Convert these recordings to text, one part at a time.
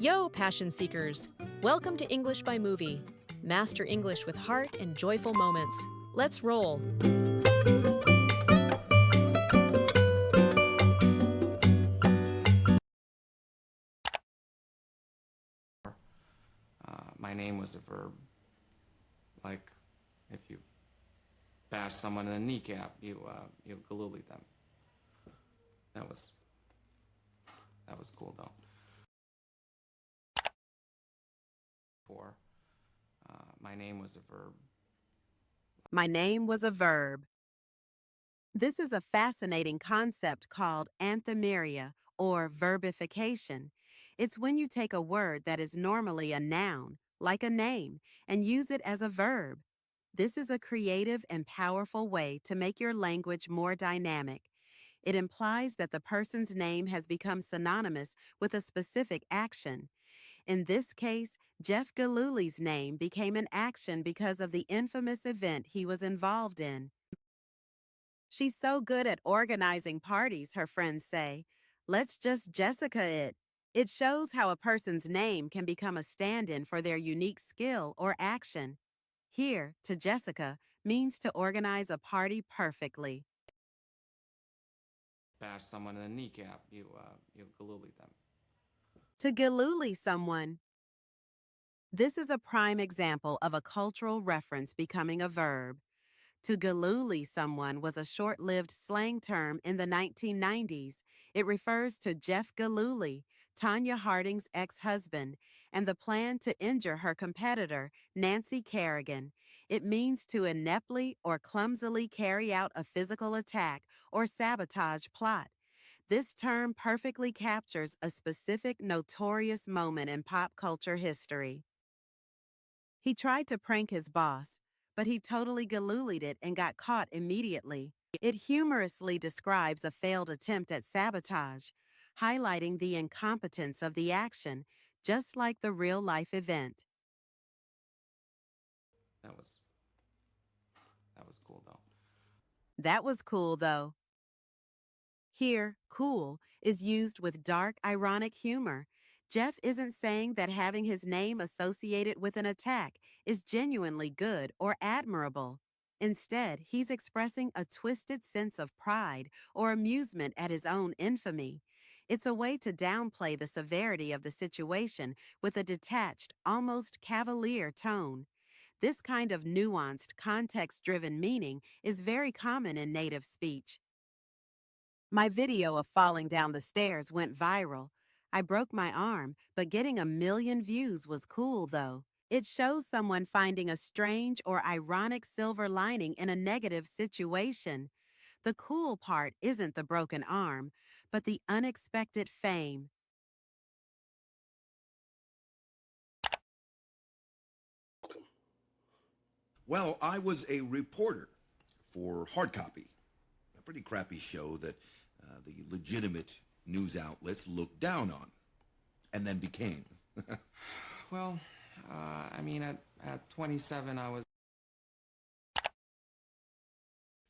Yo, passion seekers! Welcome to English by Movie. Master English with heart and joyful moments. Let's roll. My name was a verb. Like, if you bash someone in the kneecap, you galooly them. That was cool, though. My name was a verb. My name was a verb. This is a fascinating concept called anthemeria, or verbification. It's when you take a word that is normally a noun, like a name, and use it as a verb. This is a creative and powerful way to make your language more dynamic. It implies that the person's name has become synonymous with a specific action. In this case, Jeff Gillooly's name became an action because of the infamous event he was involved in. She's so good at organizing parties, her friends say. Let's just Jessica it. It shows how a person's name can become a stand-in for their unique skill or action. Here, to Jessica, means to organize a party perfectly. Bash someone in the kneecap, you galooly them. To gillooly someone. This is a prime example of a cultural reference becoming a verb. To gillooly someone was a short-lived slang term in the 1990s. It refers to Jeff Gillooly, Tonya Harding's ex-husband, and the plan to injure her competitor, Nancy Kerrigan. It means to ineptly or clumsily carry out a physical attack or sabotage plot. This term perfectly captures a specific notorious moment in pop culture history. He tried to prank his boss, but he totally galoolied it and got caught immediately. It humorously describes a failed attempt at sabotage, highlighting the incompetence of the action, just like the real-life event. That was cool, though. That was cool, though. Here, cool is used with dark, ironic humor. Jeff isn't saying that having his name associated with an attack is genuinely good or admirable. Instead, he's expressing a twisted sense of pride or amusement at his own infamy. It's a way to downplay the severity of the situation with a detached, almost cavalier tone. This kind of nuanced, context-driven meaning is very common in native speech. My video of falling down the stairs went viral. I broke my arm, but getting 1 million views was cool, though. It shows someone finding a strange or ironic silver lining in a negative situation. The cool part isn't the broken arm, but the unexpected fame. Well, I was a reporter for Hard Copy, a pretty crappy show that the legitimate news outlets looked down on, and then became. Well, at 27, I was...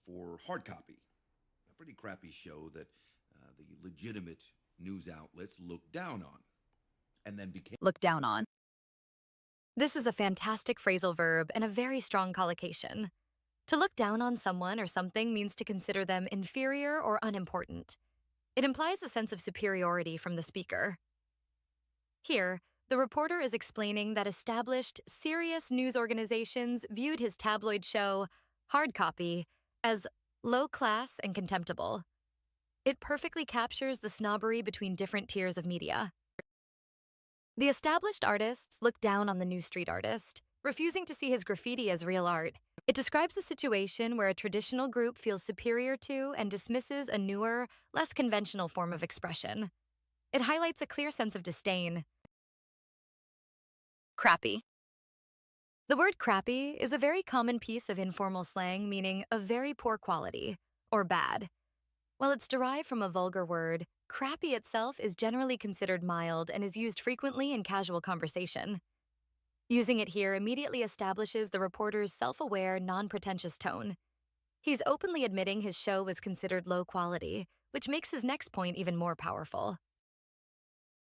For Hard Copy, a pretty crappy show that the legitimate news outlets looked down on, and then became. Look down on. This is a fantastic phrasal verb and a very strong collocation. To look down on someone or something means to consider them inferior or unimportant. It implies a sense of superiority from the speaker. Here, the reporter is explaining that established, serious news organizations viewed his tabloid show, Hard Copy, as low-class and contemptible. It perfectly captures the snobbery between different tiers of media. The established artists look down on the new street artist, refusing to see his graffiti as real art. It describes a situation where a traditional group feels superior to and dismisses a newer, less conventional form of expression. It highlights a clear sense of disdain. Crappy. The word crappy is a very common piece of informal slang meaning of very poor quality, or bad. While it's derived from a vulgar word, crappy itself is generally considered mild and is used frequently in casual conversation. Using it here immediately establishes the reporter's self-aware, non-pretentious tone. He's openly admitting his show was considered low quality, which makes his next point even more powerful.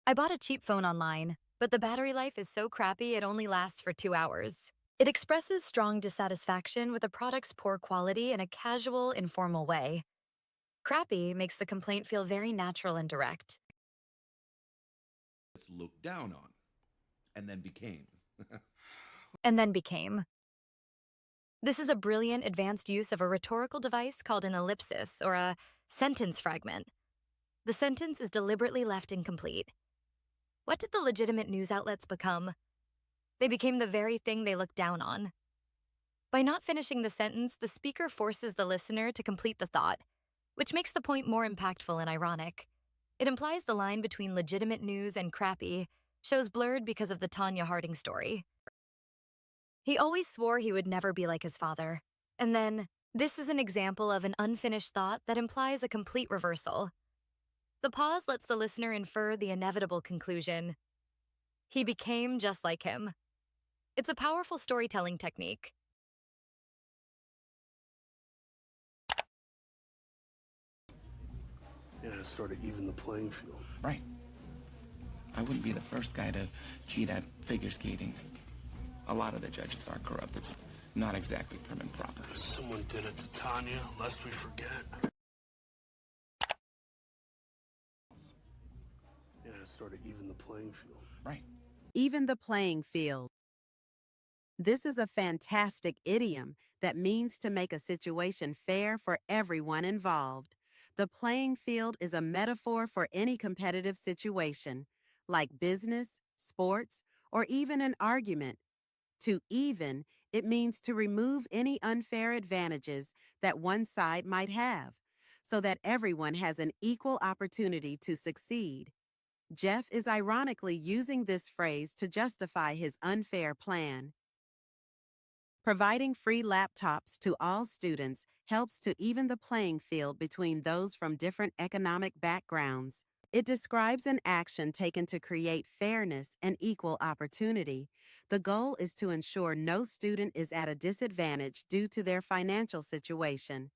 I bought a cheap phone online. but the battery life is so crappy it only lasts for 2 hours. It expresses strong dissatisfaction with a product's poor quality in a casual, informal way. Crappy makes the complaint feel very natural and direct. It's looked down on, and then became. And then became. This is a brilliant advanced use of a rhetorical device called an ellipsis or a sentence fragment. The sentence is deliberately left incomplete. What did the legitimate news outlets become? They became the very thing they looked down on. By not finishing the sentence, the speaker forces the listener to complete the thought, which makes the point more impactful and ironic. It implies the line between legitimate news and crappy shows blurred because of the Tonya Harding story. He always swore he would never be like his father. And then, this is an example of an unfinished thought that implies a complete reversal. The pause lets the listener infer the inevitable conclusion. He became just like him. It's a powerful storytelling technique. Yeah, to sort of even the playing field. Right. I wouldn't be the first guy to cheat at figure skating. A lot of the judges are corrupt. It's not exactly prim and proper. Someone did it to Tonya, lest we forget. Yeah, to sort of even the playing field. Right. Even the playing field. This is a fantastic idiom that means to make a situation fair for everyone involved. The playing field is a metaphor for any competitive situation, like business, sports, or even an argument. To even, it means to remove any unfair advantages that one side might have, so that everyone has an equal opportunity to succeed. Jeff is ironically using this phrase to justify his unfair plan. Providing free laptops to all students helps to even the playing field between those from different economic backgrounds. It describes an action taken to create fairness and equal opportunity. The goal is to ensure no student is at a disadvantage due to their financial situation.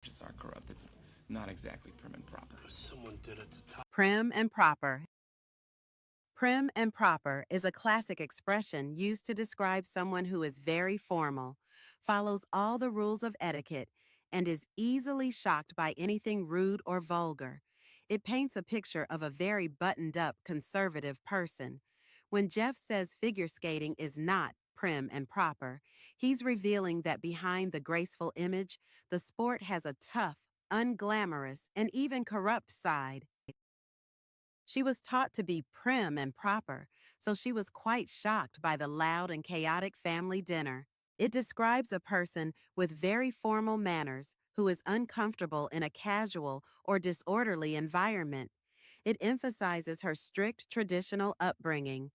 Judges are corrupt. It's not exactly prim and proper. Someone did it to Tonya. Prim and proper. Prim and proper is a classic expression used to describe someone who is very formal, follows all the rules of etiquette, and is easily shocked by anything rude or vulgar. It paints a picture of a very buttoned-up, conservative person. When Jeff says figure skating is not prim and proper, he's revealing that behind the graceful image, the sport has a tough, unglamorous, and even corrupt side. She was taught to be prim and proper, so she was quite shocked by the loud and chaotic family dinner. It describes a person with very formal manners who is uncomfortable in a casual or disorderly environment. It emphasizes her strict traditional upbringing.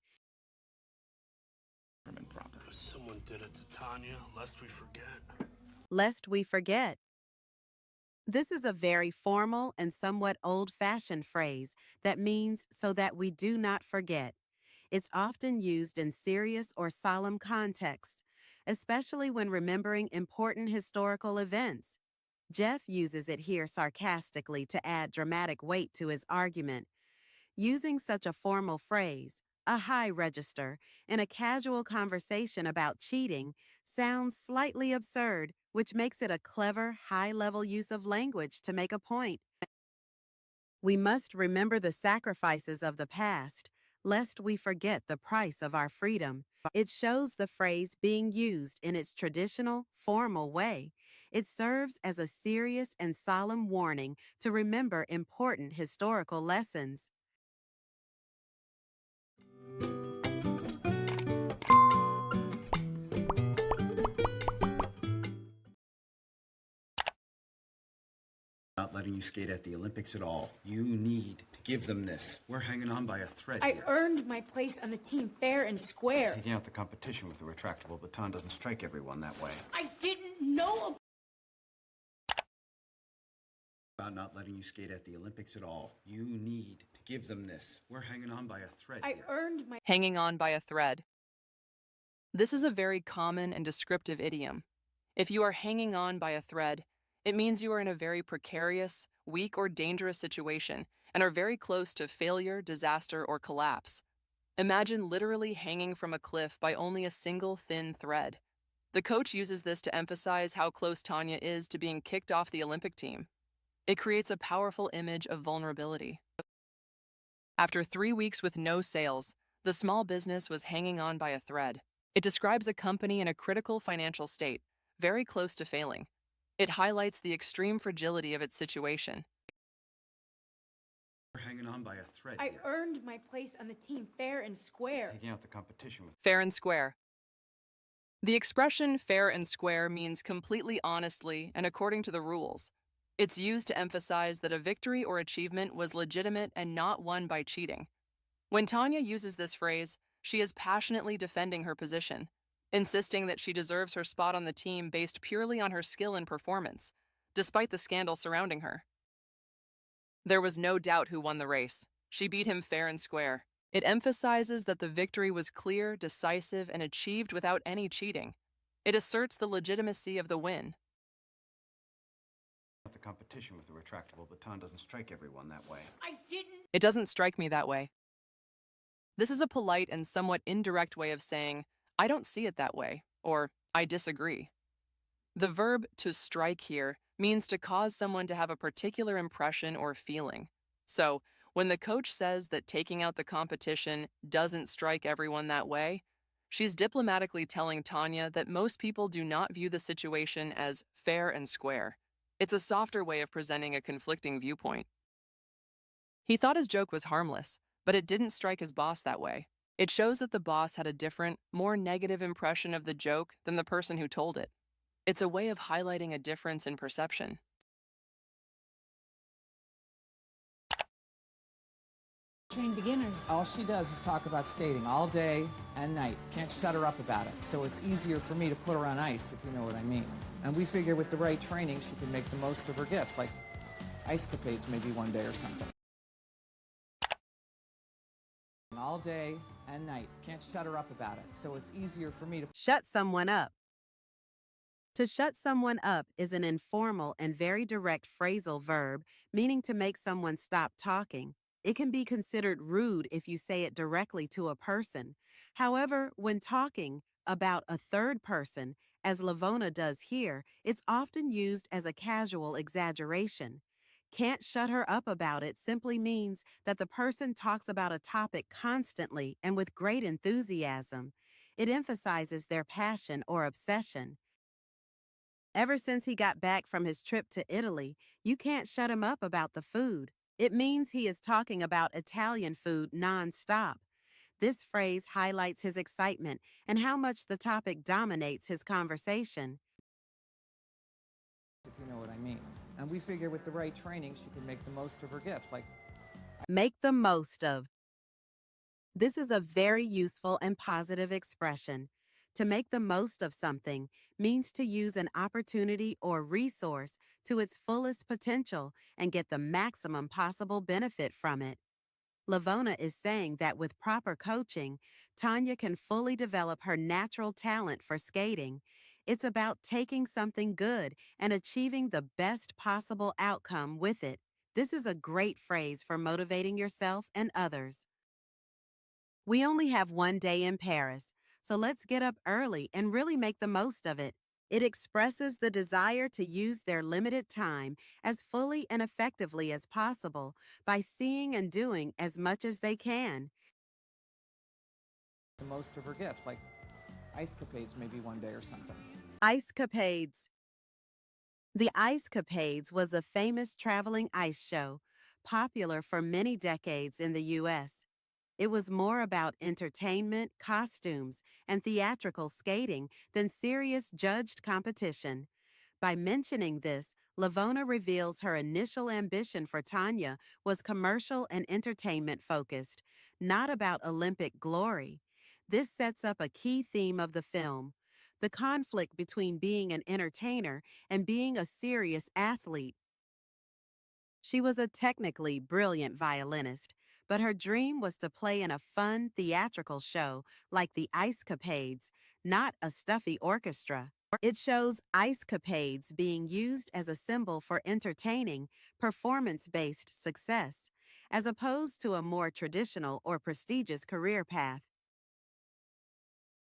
Prim and proper. Someone did it to Tonya, lest we forget. Lest we forget. This is a very formal and somewhat old-fashioned phrase that means so that we do not forget. It's often used in serious or solemn contexts, especially when remembering important historical events. Jeff uses it here sarcastically to add dramatic weight to his argument. Using such a formal phrase, a high register, in a casual conversation about cheating sounds slightly absurd, which makes it a clever, high-level use of language to make a point. We must remember the sacrifices of the past, lest we forget the price of our freedom. It shows the phrase being used in its traditional, formal way. It serves as a serious and solemn warning to remember important historical lessons. Not letting you skate at the Olympics at all. You need to give them this. We're hanging on by a thread I here. earned my place on the team fair and square. Taking out the competition with a retractable baton doesn't strike everyone that way. I didn't know About not letting you skate at the Olympics at all. You need to give them this. We're hanging on by a thread I here. earned my Hanging on by a thread. This is a very common and descriptive idiom. If you are hanging on by a thread, it means you are in a very precarious, weak, or dangerous situation and are very close to failure, disaster, or collapse. Imagine literally hanging from a cliff by only a single thin thread. The coach uses this to emphasize how close Tonya is to being kicked off the Olympic team. It creates a powerful image of vulnerability. After 3 weeks with no sales, the small business was hanging on by a thread. It describes a company in a critical financial state, very close to failing. It highlights the extreme fragility of its situation. We're hanging on by a thread I here. earned my place on the team fair and square. Taking out the competition with... Fair and square. The expression fair and square means completely honestly and according to the rules. It's used to emphasize that a victory or achievement was legitimate and not won by cheating. When Tonya uses this phrase, she is passionately defending her position, insisting that she deserves her spot on the team based purely on her skill and performance, despite the scandal surrounding her. There was no doubt who won the race. She beat him fair and square. It emphasizes that the victory was clear, decisive, and achieved without any cheating. It asserts the legitimacy of the win. The competition with the retractable baton doesn't strike everyone that way. I didn't. It doesn't strike me that way. This is a polite and somewhat indirect way of saying, I don't see it that way, or I disagree. The verb to strike here means to cause someone to have a particular impression or feeling. So, when the coach says that taking out the competition doesn't strike everyone that way, she's diplomatically telling Tonya that most people do not view the situation as fair and square. It's a softer way of presenting a conflicting viewpoint. He thought his joke was harmless, but it didn't strike his boss that way. It shows that the boss had a different, more negative impression of the joke than the person who told it. It's a way of highlighting a difference in perception. Train beginners. All she does is talk about skating all day and night. Can't shut her up about it. So it's easier for me to put her on ice, if you know what I mean. And we figure with the right training, she can make the most of her gift, like ice capades maybe one day or something. All day and night. Can't shut her up about it. So it's easier for me to... Shut someone up. To shut someone up is an informal and very direct phrasal verb meaning to make someone stop talking. It can be considered rude if you say it directly to a person. However, when talking about a third person, as Lavona does here, it's often used as a casual exaggeration. Can't shut her up about it simply means that the person talks about a topic constantly and with great enthusiasm. It emphasizes their passion or obsession. Ever since he got back from his trip to Italy, you can't shut him up about the food. It means he is talking about Italian food nonstop. This phrase highlights his excitement and how much the topic dominates his conversation. If you know what I mean. And we figure with the right training, she can make the most of her gift, like... Make the most of. This is a very useful and positive expression. To make the most of something means to use an opportunity or resource to its fullest potential and get the maximum possible benefit from it. Lavona is saying that with proper coaching, Tonya can fully develop her natural talent for skating. It's about taking something good and achieving the best possible outcome with it. This is a great phrase for motivating yourself and others. We only have one day in Paris, so let's get up early and really make the most of it. It expresses the desire to use their limited time as fully and effectively as possible by seeing and doing as much as they can. The most of her gift, like ice capades maybe one day or something. Ice capades. The Ice Capades was a famous traveling ice show, popular for many decades in the U.S. It was more about entertainment, costumes, and theatrical skating than serious judged competition. By mentioning this, Lavona reveals her initial ambition for Tonya was commercial and entertainment focused, not about Olympic glory. This sets up a key theme of the film: the conflict between being an entertainer and being a serious athlete. She was a technically brilliant violinist, but her dream was to play in a fun theatrical show like the Ice Capades, not a stuffy orchestra. It shows Ice Capades being used as a symbol for entertaining, performance-based success. as opposed to a more traditional or prestigious career path.